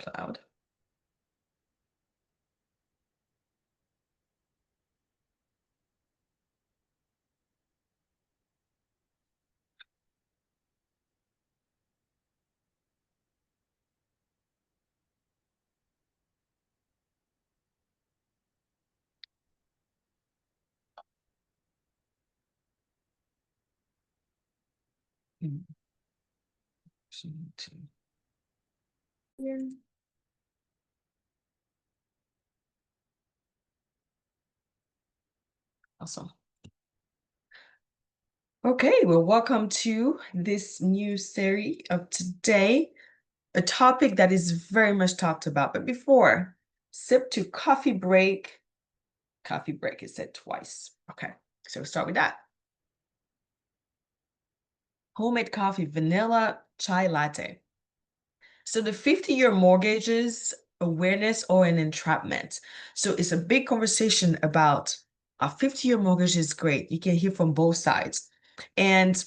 Cloud. Mm. Yeah. Awesome. Okay, well, welcome to this new series of today, a topic that is very much talked about. But before, sip to coffee break. Coffee break is said twice. Okay, so we'll start with that. Homemade coffee, vanilla chai latte. So the 50-year mortgages awareness or an entrapment. So it's a big conversation about a 50-year mortgage is great. You can hear from both sides. And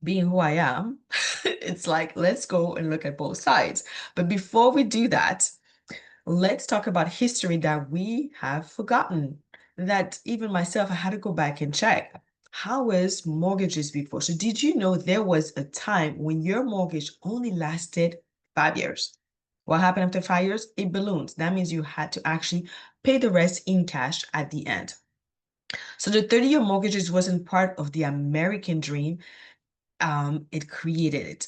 being who I am, it's like, let's go and look at both sides. But before we do that, let's talk about history that we have forgotten. That even myself, I had to go back and check. How was mortgages before? So did you know there was a time when your mortgage only lasted 5 years? What happened after 5 years? It ballooned. That means you had to actually pay the rest in cash at the end. So the 30-year mortgages wasn't part of the American dream. It created it.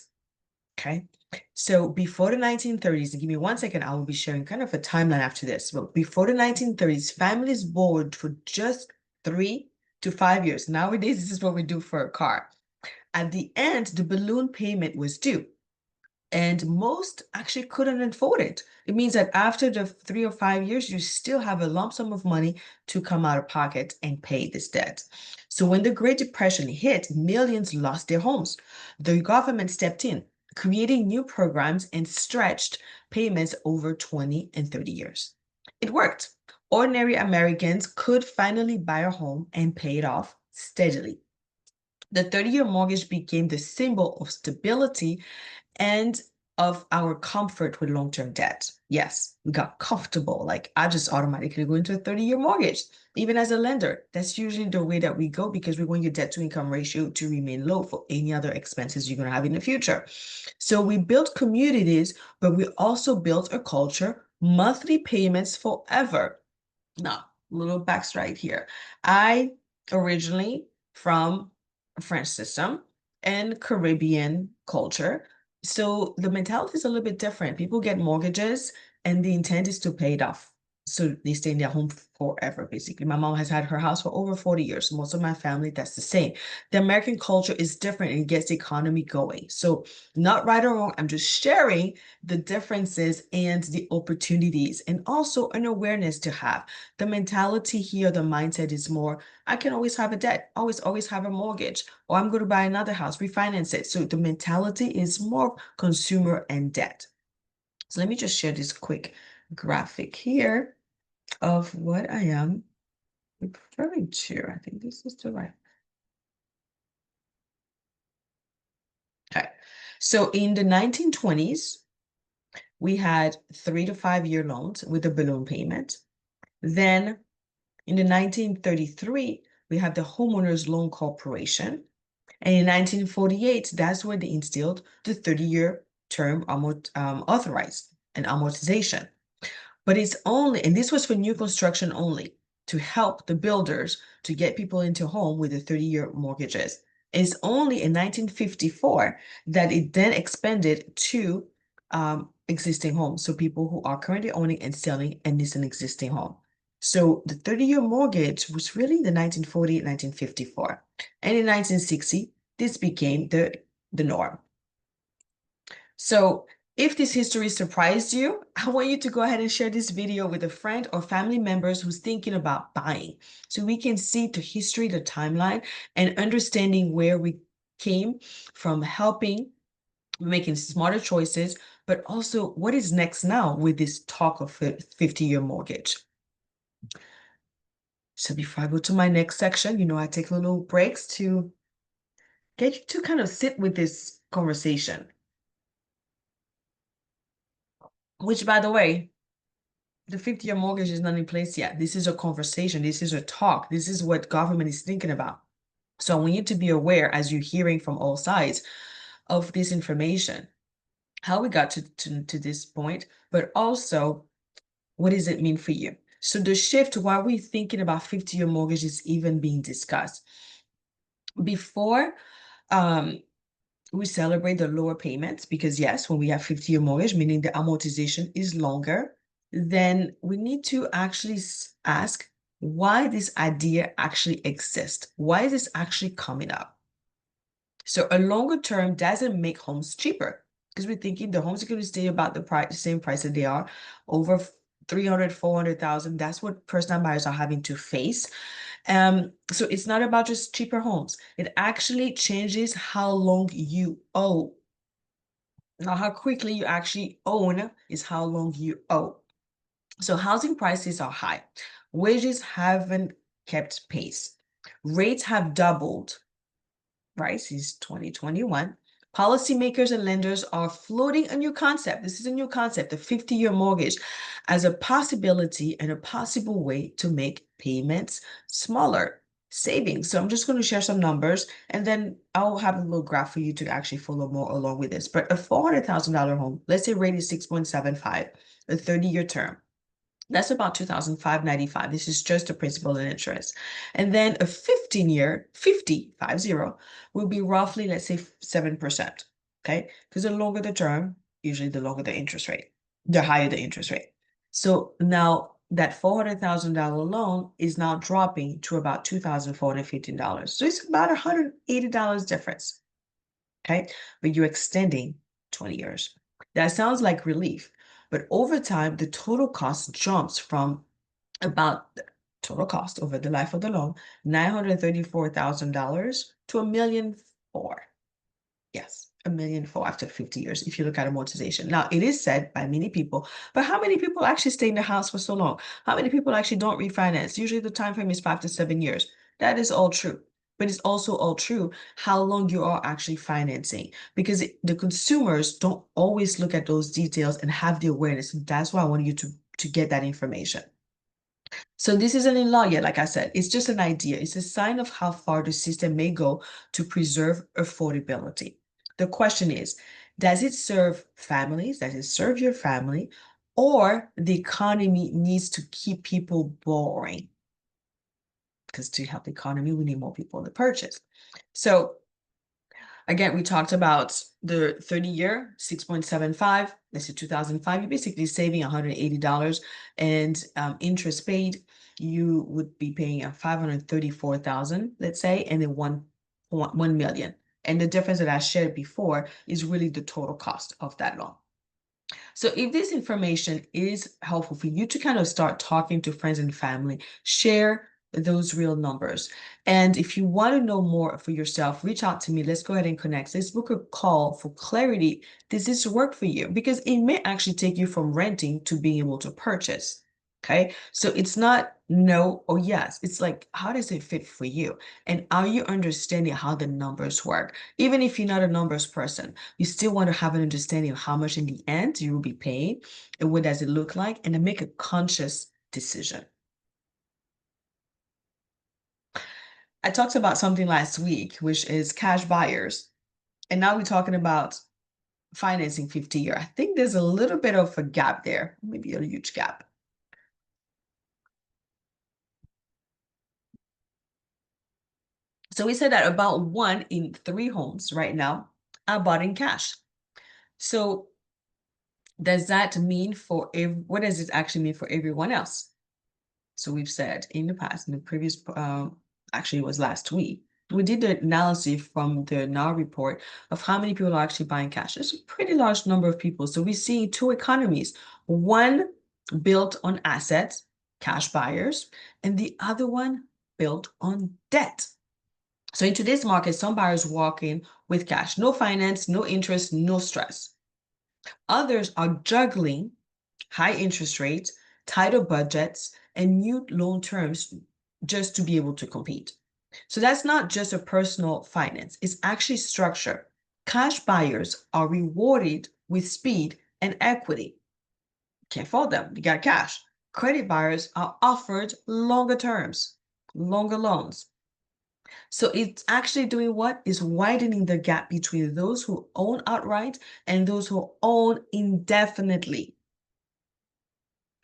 Okay. So before the 1930s, and give me 1 second, I will be sharing kind of a timeline after this. But before the 1930s, families borrowed for just 3 to 5 years. Nowadays, this is what we do for a car. At the end, the balloon payment was due, and most actually couldn't afford it. It means that after the 3 or 5 years, you still have a lump sum of money to come out of pocket and pay this debt. So when the Great Depression hit, millions lost their homes. The government stepped in, creating new programs and stretched payments over 20 and 30 years. It worked. Ordinary Americans could finally buy a home and pay it off steadily. The 30-year mortgage became the symbol of stability and of our comfort with long-term debt. Yes, we got comfortable. Like I just automatically go into a 30-year mortgage. Even as a lender, that's usually the way that we go because we want your debt to income ratio to remain low for any other expenses you're going to have in the future. So we built communities, but we also built a culture, monthly payments forever. Now, a little backstory here. I originally from a French system and Caribbean culture. So the mentality is a little bit different. People get mortgages and the intent is to pay it off. So they stay in their home forever, basically. My mom has had her house for over 40 years. Most of my family, that's the same. The American culture is different and gets the economy going. So not right or wrong, I'm just sharing the differences and the opportunities and also an awareness to have. The mentality here, the mindset is more, I can always have a debt, always have a mortgage, or I'm going to buy another house, refinance it. So the mentality is more consumer and debt. So let me just share this quick graphic here of what I am referring to. I think this is the right. Okay. So in the 1920s, we had 3 to 5 year loans with a balloon payment. Then in the 1933, we have the Homeowners Loan Corporation. And in 1948, that's where they instilled the 30-year term authorized and amortization. But it's only, and this was for new construction only, to help the builders to get people into home with the 30-year mortgages. It's only in 1954 that it then expanded to existing homes. So people who are currently owning and selling and it's an existing home. So the 30-year mortgage was really the 1940, 1954. And in 1960, this became the norm. So if this history surprised you, I want you to go ahead and share this video with a friend or family members who's thinking about buying. So we can see the history, the timeline, and understanding where we came from, helping making smarter choices, but also what is next now with this talk of 50-year mortgage. So before I go to my next section, I take little breaks to get you to kind of sit with this conversation. which, by the way, the 50-year mortgage is not in place yet. This is a conversation. This is a talk. This is what government is thinking about. So we need to be aware, as you're hearing from all sides, of this information, how we got to this point, but also what does it mean for you? So the shift while we're thinking about 50-year mortgage is even being discussed. Before we celebrate the lower payments, because yes, when we have 50-year mortgage, meaning the amortization is longer, then we need to actually ask why this idea actually exists. Why is this actually coming up? So a longer term doesn't make homes cheaper, because we're thinking the homes are going to stay about the same price that they are, over 300, 400,000. That's what first-time buyers are having to face. So it's not about just cheaper homes. It actually changes how long you owe. Now, how quickly you actually own is how long you owe. So housing prices are high. Wages haven't kept pace. Rates have doubled, right, since 2021. Policymakers and lenders are floating a new concept. This is a new concept, the 50-year mortgage, as a possibility and a possible way to make payments smaller, savings. So I'm just going to share some numbers, and then I'll have a little graph for you to actually follow more along with this. But a $400,000 home, let's say rate is 6.75, a 30-year term. That's about $2,595. This is just the principal and interest. And then a 15-year, 50 will be roughly, let's say, 7%. Okay. Because the longer the term, usually the longer the interest rate, the higher the interest rate. So now that $400,000 loan is now dropping to about $2,415. So it's about $180 difference. Okay. But you're extending 20 years. That sounds like relief. But over time, the total cost jumps from about the total cost over the life of the loan, $934,000 to $1,000,004. Yes, $1,000,004 after 50 years, if you look at amortization. Now, it is said by many people, but how many people actually stay in the house for so long? How many people actually don't refinance? Usually the time frame is 5 to 7 years. That is all true. But it's also all true how long you are actually financing, because the consumers don't always look at those details and have the awareness. That's why I want you to get that information. So this isn't in law yet, like I said, it's just an idea. It's a sign of how far the system may go to preserve affordability. The question is, does it serve families? Does it serve your family? Or the economy needs to keep people borrowing? Because to help the economy, we need more people to purchase. So again, we talked about the 30-year, 6.75. Let's say 2005, you're basically saving $180, and interest paid, you would be paying a 534,000, let's say, and then 1 million. And the difference that I shared before is really the total cost of that loan. So if this information is helpful for you to kind of start talking to friends and family, share those real numbers. And if you want to know more for yourself, reach out to me. Let's go ahead and connect. Let's book a call for clarity. Does this work for you? Because it may actually take you from renting to being able to purchase. Okay, so it's not no or yes. It's like, how does it fit for you? And are you understanding how the numbers work? Even if you're not a numbers person, you still want to have an understanding of how much in the end you will be paying and what does it look like, and then make a conscious decision. I talked about something last week, which is cash buyers. And now we're talking about financing 50-year. I think there's a little bit of a gap there, maybe a huge gap. So we said that about 1 in 3 homes right now are bought in cash. So does that mean what does it actually mean for everyone else? So we've said in the past, in the previous, actually it was last week, we did the analysis from the NOW report of how many people are actually buying cash. It's a pretty large number of people. So we see 2 economies, one built on assets, cash buyers, and the other one built on debt. So in today's market, some buyers walk in with cash, no finance, no interest, no stress. Others are juggling high interest rates, tighter budgets, and new loan terms just to be able to compete. So that's not just a personal finance, it's actually structure. Cash buyers are rewarded with speed and equity. can't afford them. You got cash. Credit buyers are offered longer terms, longer loans. So it's actually doing what? Is widening the gap between those who own outright and those who own indefinitely.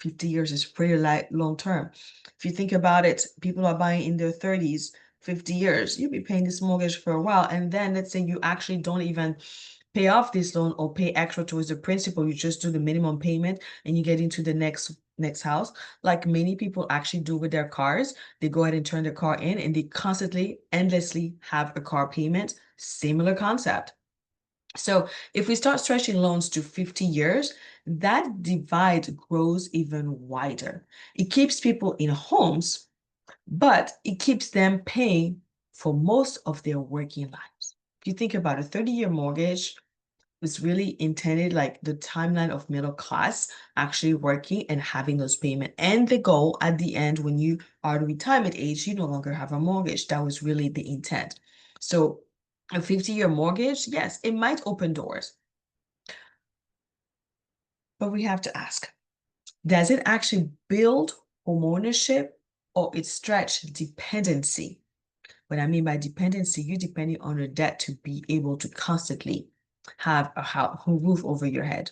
50 years is pretty long term. If you think about it, people are buying in their 30s, 50 years. You'll be paying this mortgage for a while. And then let's say you actually don't even pay off this loan or pay extra towards the principal. You just do the minimum payment and you get into the next house. Like many people actually do with their cars. They go ahead and turn the car in and they constantly, endlessly have a car payment. Similar concept. So if we start stretching loans to 50 years, that divide grows even wider. It keeps people in homes, but it keeps them paying for most of their working lives. If you think about a 30-year mortgage, it's really intended like the timeline of middle class actually working and having those payments. And the goal at the end, when you are the retirement age, you no longer have a mortgage. That was really the intent. So a 50-year mortgage, yes, it might open doors. But we have to ask, does it actually build homeownership or it stretch dependency? What I mean by dependency, you're depending on your debt to be able to constantly have a roof over your head.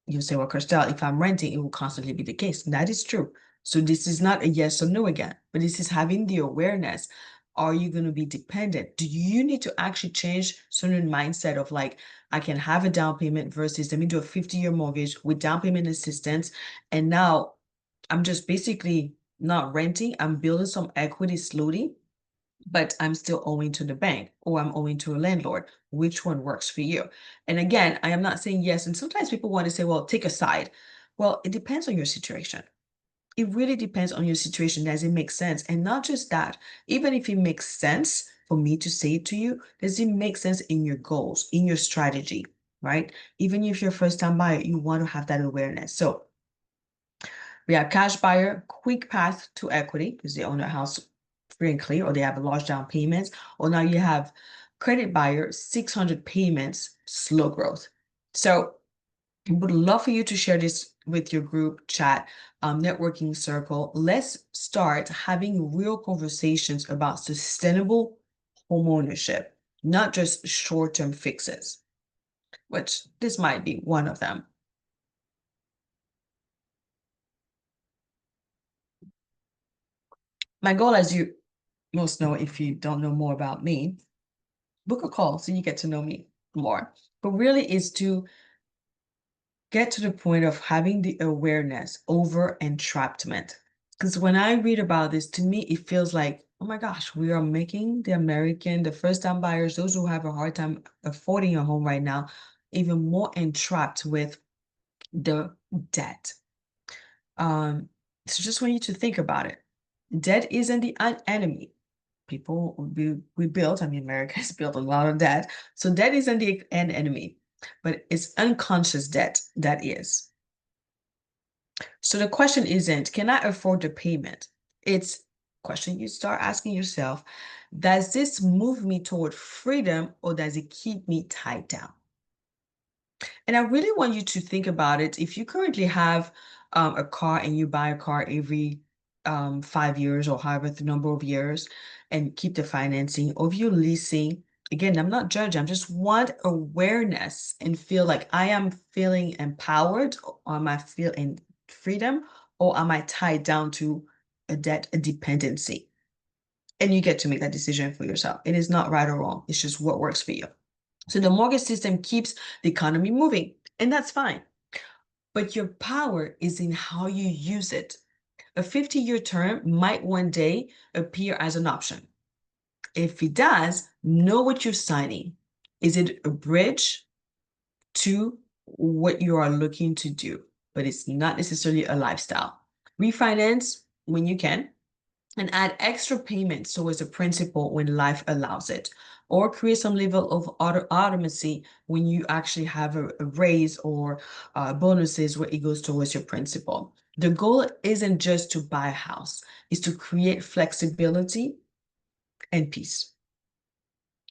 You say, well, Kristel, if I'm renting, it will constantly be the case. That is true. So this is not a yes or no again, but this is having the awareness. Are you going to be dependent? Do you need to actually change certain mindset of like, I can have a down payment versus let me do a 50-year mortgage with down payment assistance. And now I'm just basically not renting. I'm building some equity slowly, but I'm still owing to the bank or I'm owing to a landlord. Which one works for you? And again, I am not saying yes. And sometimes people want to say, well, take a side. Well, it depends on your situation. It really depends on your situation. Does it make sense? And not just that, even if it makes sense for me to say it to you, does it make sense in your goals, in your strategy, right? Even if you're a first-time buyer, you want to have that awareness. So we have cash buyer, quick path to equity because they own their house free and clear, or they have a large down payments. Or now you have credit buyer, 600 payments, slow growth. So I would love for you to share this with your group chat, networking circle. Let's start having real conversations about sustainable homeownership, not just short-term fixes, which this might be one of them. My goal, as you most know, if you don't know more about me, book a call so you get to know me more. But really is to get to the point of having the awareness over entrapment. Because when I read about this, to me, it feels like, oh my gosh, we are making the first-time buyers, those who have a hard time affording a home right now, even more entrapped with the debt. So just want you to think about it. Debt isn't the enemy. People we built, I mean, America has built a lot of debt. So debt isn't the end enemy, but it's unconscious debt that is. So the question isn't, can I afford the payment? It's question you start asking yourself, does this move me toward freedom or does it keep me tied down? And I really want you to think about it. If you currently have a car and you buy a car every 5 years or however the number of years and keep the financing, or if you're leasing, again, I'm not judging, I just want awareness and feel like I am feeling empowered, or am I feeling freedom, or am I tied down to a debt, a dependency? And you get to make that decision for yourself. It is not right or wrong. It's just what works for you. So the mortgage system keeps the economy moving, and that's fine. But your power is in how you use it. A 50-year term might one day appear as an option. If it does, know what you're signing. Is it a bridge to what you are looking to do? But it's not necessarily a lifestyle. Refinance when you can, and add extra payments towards the principal when life allows it, or create some level of automacy when you actually have a raise or bonuses where it goes towards your principal. The goal isn't just to buy a house, it's to create flexibility and peace.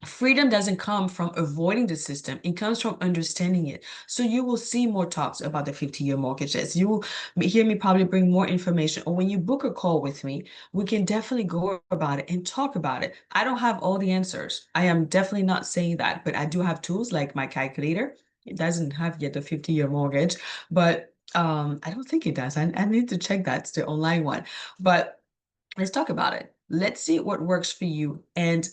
Freedom doesn't come from avoiding the system. It comes from understanding it. So you will see more talks about the 50-year mortgages. You will hear me probably bring more information. Or when you book a call with me, we can definitely go about it and talk about it. I don't have all the answers. I am definitely not saying that, but I do have tools like my calculator. It doesn't have yet the 50-year mortgage, but I don't think it does. I need to check that. It's the online one. But let's talk about it. Let's see what works for you. And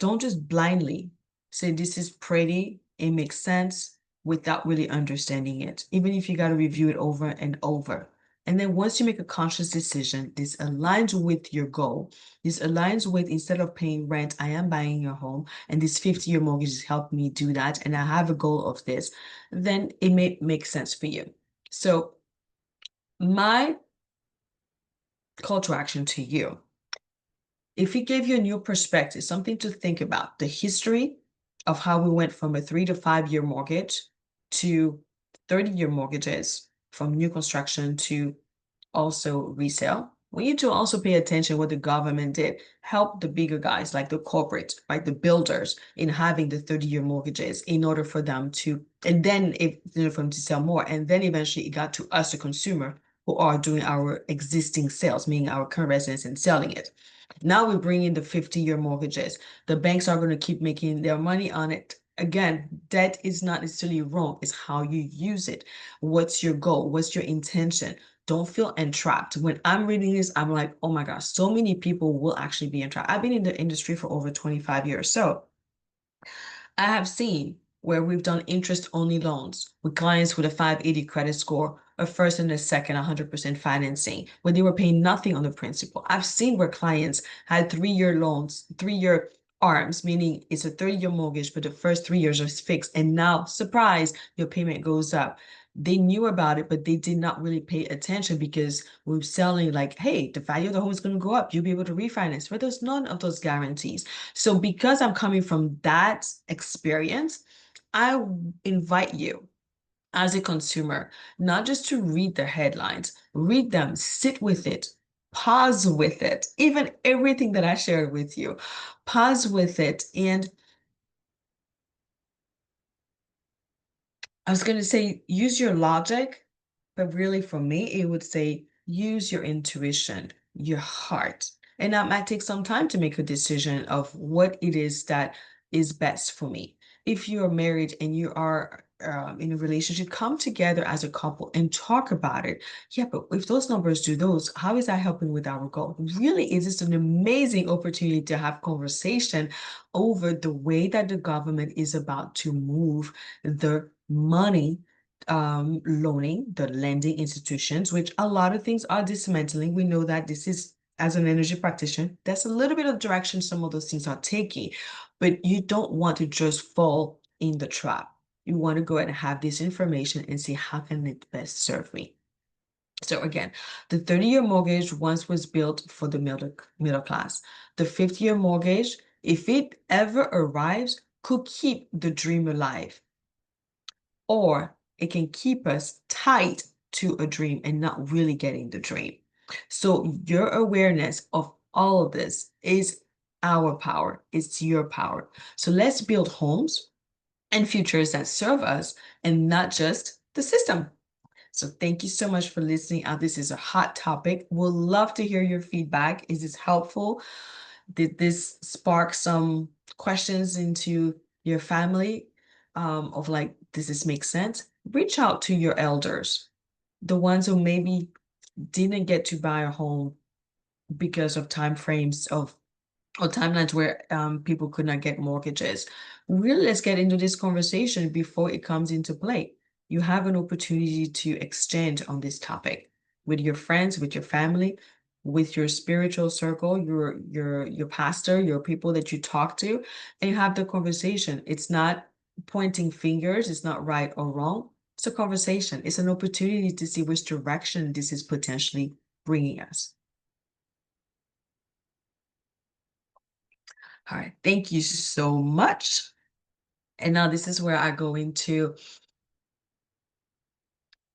don't just blindly say this is pretty, it makes sense without really understanding it, even if you got to review it over and over. And then once you make a conscious decision, this aligns with your goal. This aligns with instead of paying rent, I am buying your home, and this 50-year mortgage is helping me do that. And I have a goal of this, then it may make sense for you. So, my call to action to you, if it gave you a new perspective, something to think about, the history of how we went from a 3 to 5 year mortgage to 30-year mortgages, from new construction to also resale. We need to also pay attention what the government did, help the bigger guys like the corporate, like the builders in having the 30-year mortgages in order for them to, and then if for them to sell more. And then eventually it got to us, the consumer, who are doing our existing sales, meaning our current residents and selling it. Now we bring in the 50-year mortgages. The banks are going to keep making their money on it. Again, debt is not necessarily wrong. It's how you use it. What's your goal? What's your intention? Don't feel entrapped. When I'm reading this, I'm like, oh my gosh, so many people will actually be entrapped. I've been in the industry for over 25 years. So I have seen where we've done interest-only loans with clients with a 580 credit score, a first and a second 100% financing, where they were paying nothing on the principal. I've seen where clients had 3-year loans, 3-year ARMs, meaning it's a 30-year mortgage, but the first 3 years are fixed. And now, surprise, your payment goes up. They knew about it, but they did not really pay attention because we're selling like, hey, the value of the home is going to go up. You'll be able to refinance. But there's none of those guarantees. So because I'm coming from that experience, I invite you as a consumer, not just to read the headlines, read them, sit with it, pause with it, even everything that I shared with you, pause with it. And I was going to say, use your logic, but really for me, it would say, use your intuition, your heart. And that might take some time to make a decision of what it is that is best for me. If you are married and you are in a relationship, come together as a couple and talk about it. Yeah, but if those numbers do those, how is that helping with our goal? Really, is this an amazing opportunity to have conversation over the way that the government is about to move the money loaning, the lending institutions, which a lot of things are dismantling. We know that this is, as an energy practitioner, that's a little bit of direction some of those things are taking, but you don't want to just fall in the trap. You want to go ahead and have this information and see how can it best serve me. So again, the 30-year mortgage once was built for the middle class. The 50-year mortgage, if it ever arrives, could keep the dream alive, or it can keep us tied to a dream and not really getting the dream. So your awareness of all of this is our power. It's your power. So let's build homes and futures that serve us and not just the system. So thank you so much for listening out. This is a hot topic. We'll love to hear your feedback. Is this helpful? Did this spark some questions into your family of like, does this make sense? Reach out to your elders, the ones who maybe didn't get to buy a home because of time frames of or timelines where people could not get mortgages. Really, let's get into this conversation before it comes into play. You have an opportunity to exchange on this topic with your friends, with your family, with your spiritual circle, your pastor, your people that you talk to, and have the conversation. It's not pointing fingers, it's not right or wrong. It's a conversation. It's an opportunity to see which direction this is potentially bringing us. All right, thank you so much. And now this is where I go into,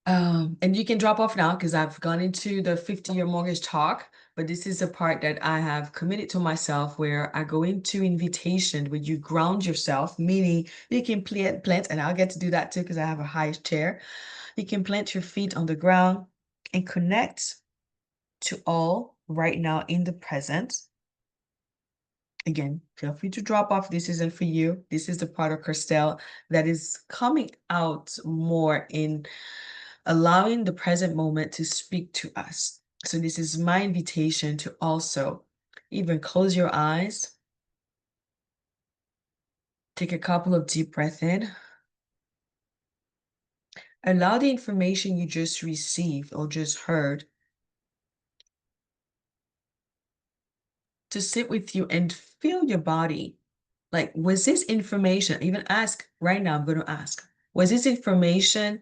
and you can drop off now because I've gone into the 50-year mortgage talk. but this is a part that I have committed to myself where I go into invitation where you ground yourself, meaning you can plant, and I'll get to do that too because I have a high chair. You can plant your feet on the ground and connect to all right now in the present. Again, feel free to drop off. This isn't for you. This is the part of Kristel that is coming out more in allowing the present moment to speak to us. So this is my invitation to also even close your eyes. Take a couple of deep breaths in. Allow the information you just received or just heard to sit with you and feel your body. Like, was this information, even ask right now, I'm going to ask, was this information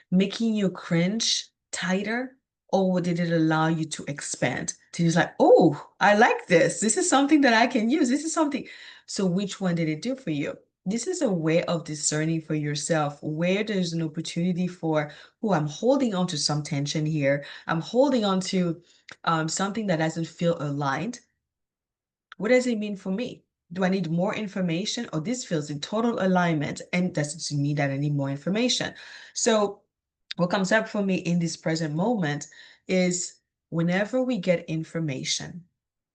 making you cringe tighter, or did it allow you to expand? To just like, oh, I like this. This is something that I can use. This is something. So which one did it do for you? This is a way of discerning for yourself where there's an opportunity for, oh, I'm holding on to some tension here. I'm holding on to something that doesn't feel aligned. What does it mean for me? Do I need more information, or this feels in total alignment and doesn't mean that I need more information? So what comes up for me in this present moment is whenever we get information,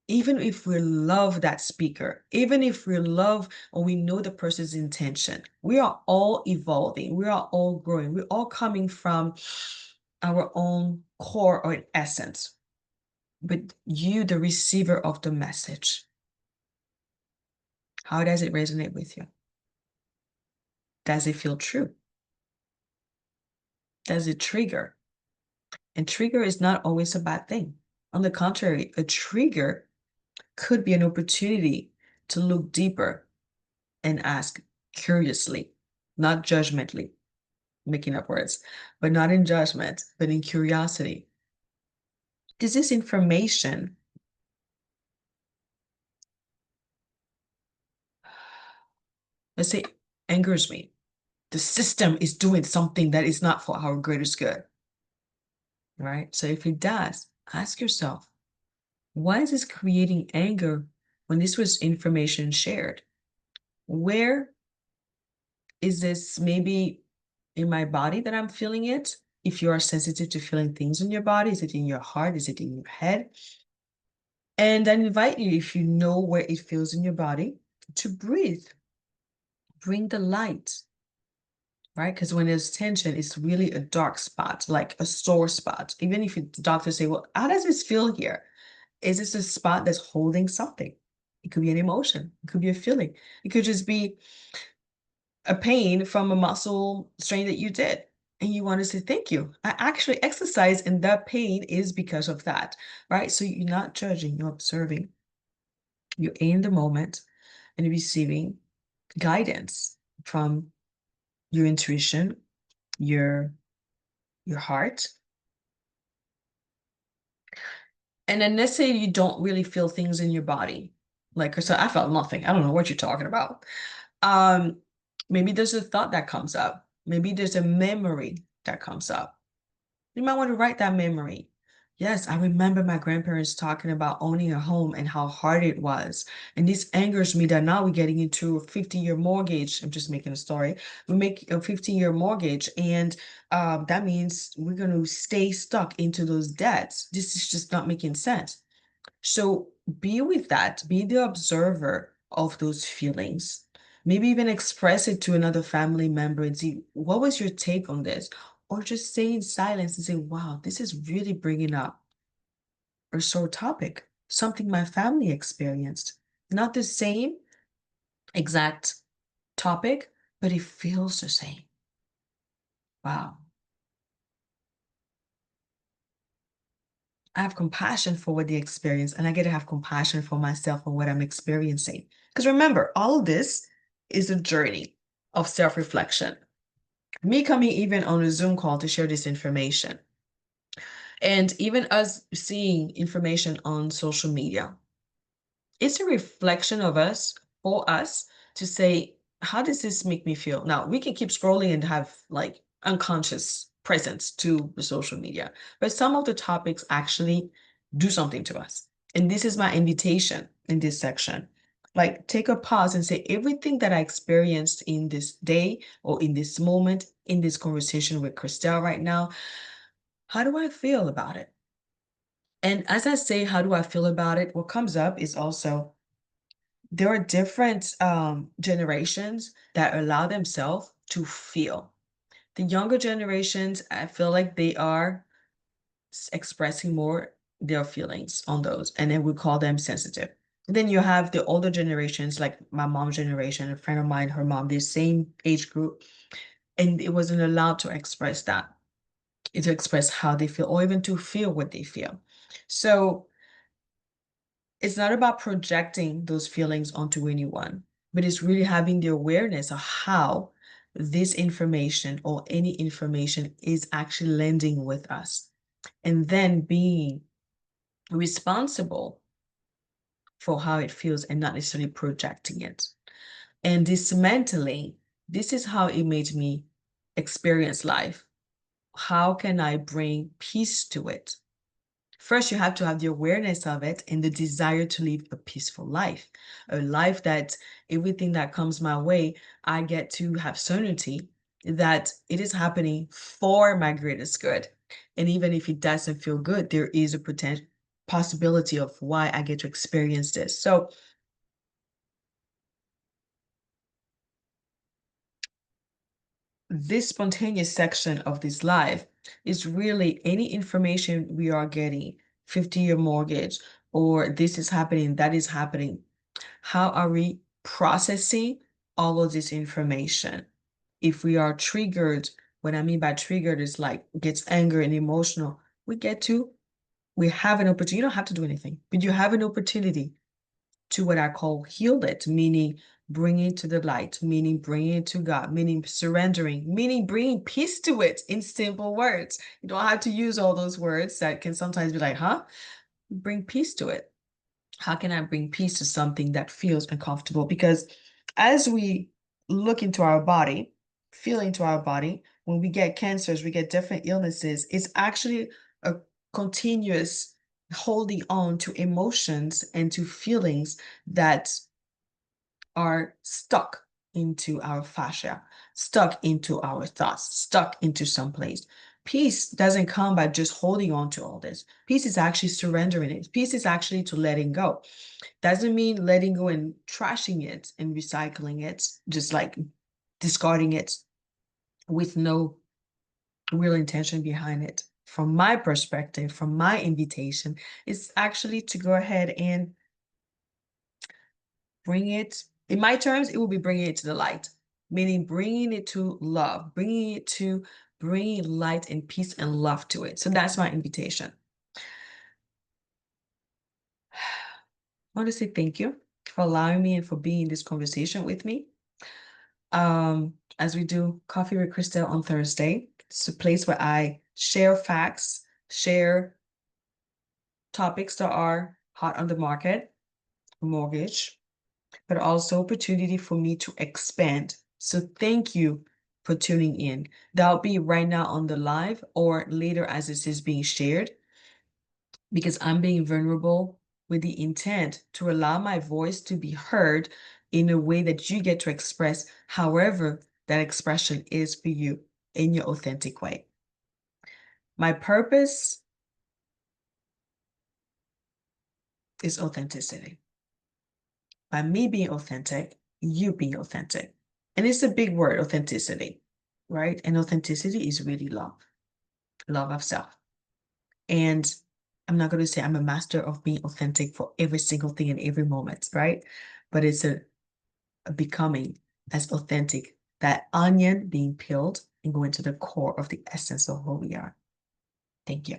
even if we love that speaker, even if we love or we know the person's intention, we are all evolving, we are all growing, we're all coming from our own core or essence. But you, the receiver of the message, how does it resonate with you? Does it feel true? Does it trigger? And trigger is not always a bad thing. On the contrary, a trigger could be an opportunity to look deeper and ask curiously, not judgmentally, making up words, but not in judgment, but in curiosity. Does this information, let's say, angers me? The system is doing something that is not for our greatest good, right? So if it does, ask yourself, why is this creating anger when this was information shared? Where is this maybe in my body that I'm feeling it? If you are sensitive to feeling things in your body, is it in your heart? Is it in your head? And I invite you, if you know where it feels in your body, to breathe. Bring the light, right? Because when there's tension, it's really a dark spot, like a sore spot. Even if the doctors say, well, how does this feel here? Is this a spot that's holding something? It could be an emotion. It could be a feeling. It could just be a pain from a muscle strain that you did. And you want to say, thank you. I actually exercise, and that pain is because of that, right? So you're not judging, you're observing. You're in the moment and receiving guidance from your intuition, your heart. And then let's say you don't really feel things in your body. Like I said, I felt nothing. I don't know what you're talking about. Um, Maybe there's a thought that comes up. Maybe there's a memory that comes up. You might want to write that memory. Yes, I remember my grandparents talking about owning a home and how hard it was. And this angers me that now we're getting into a 50-year mortgage. I'm just making a story. We make a 15-year mortgage, and that means we're going to stay stuck into those debts. This is just not making sense. So be with that, be the observer of those feelings. Maybe even express it to another family member and see, what was your take on this? Or just stay in silence and say, wow, this is really bringing up a sore topic, something my family experienced. Not the same exact topic, but it feels the same. Wow. I have compassion for what they experience, and I get to have compassion for myself and what I'm experiencing. Because remember, all of this is a journey of self-reflection. Me coming even on a Zoom call to share this information, and even us seeing information on social media, it's a reflection of us, for us, to say, how does this make me feel? Now, we can keep scrolling and have like unconscious presence to the social media, but some of the topics actually do something to us. And this is my invitation in this section. Like, take a pause and say, everything that I experienced in this day or in this moment, in this conversation with Kristel right now, how do I feel about it? And as I say, how do I feel about it? What comes up is also there are different generations that allow themselves to feel. The younger generations, I feel like they are expressing more their feelings on those, and then we call them sensitive. And then you have the older generations, like my mom's generation, a friend of mine, her mom, the same age group, and it wasn't allowed to express that, to express how they feel, or even to feel what they feel. So it's not about projecting those feelings onto anyone, but it's really having the awareness of how this information or any information is actually landing with us, and then being responsible for how it feels and not necessarily projecting it. And dismantling, this is how it made me experience life. How can I bring peace to it? First, you have to have the awareness of it and the desire to live a peaceful life, a life that everything that comes my way, I get to have certainty that it is happening for my greatest good. And even if it doesn't feel good, there is a potential possibility of why I get to experience this. So this spontaneous section of this live is really any information we are getting, 50-year mortgage, or this is happening, that is happening. How are we processing all of this information? If we are triggered, what I mean by triggered is like gets angry and emotional, we have an opportunity. You don't have to do anything, but you have an opportunity to what I call heal it, meaning bring it to the light, meaning bring it to God, meaning surrendering, meaning bringing peace to it in simple words. You don't have to use all those words that can sometimes be like, huh? Bring peace to it. How can I bring peace to something that feels uncomfortable? Because as we look into our body, feel into our body, when we get cancers, we get different illnesses, it's actually a continuous holding on to emotions and to feelings that are stuck into our fascia, stuck into our thoughts, stuck into some place. Peace doesn't come by just holding on to all this. Peace is actually surrendering it. Peace is actually to letting go. Doesn't mean letting go and trashing it and recycling it, just like discarding it with no real intention behind it. From my perspective, from my invitation, is actually to go ahead and bring it, in my terms, it will be bringing it to the light, meaning bringing it to love, bringing light and peace and love to it. So that's my invitation. I want to say thank you for allowing me and for being in this conversation with me. As we do Coffee with Kristel on Thursday, it's a place where I share facts, share topics that are hot on the market, mortgage, but also opportunity for me to expand. So thank you for tuning in. That'll be right now on the live or later as this is being shared, because I'm being vulnerable with the intent to allow my voice to be heard in a way that you get to express however that expression is for you in your authentic way. My purpose is authenticity. By me being authentic, you being authentic. And it's a big word, authenticity, right? And authenticity is really love, love of self. And I'm not going to say I'm a master of being authentic for every single thing in every moment, right? But it's a becoming as authentic, that onion being peeled and going to the core of the essence of who we are. Thank you.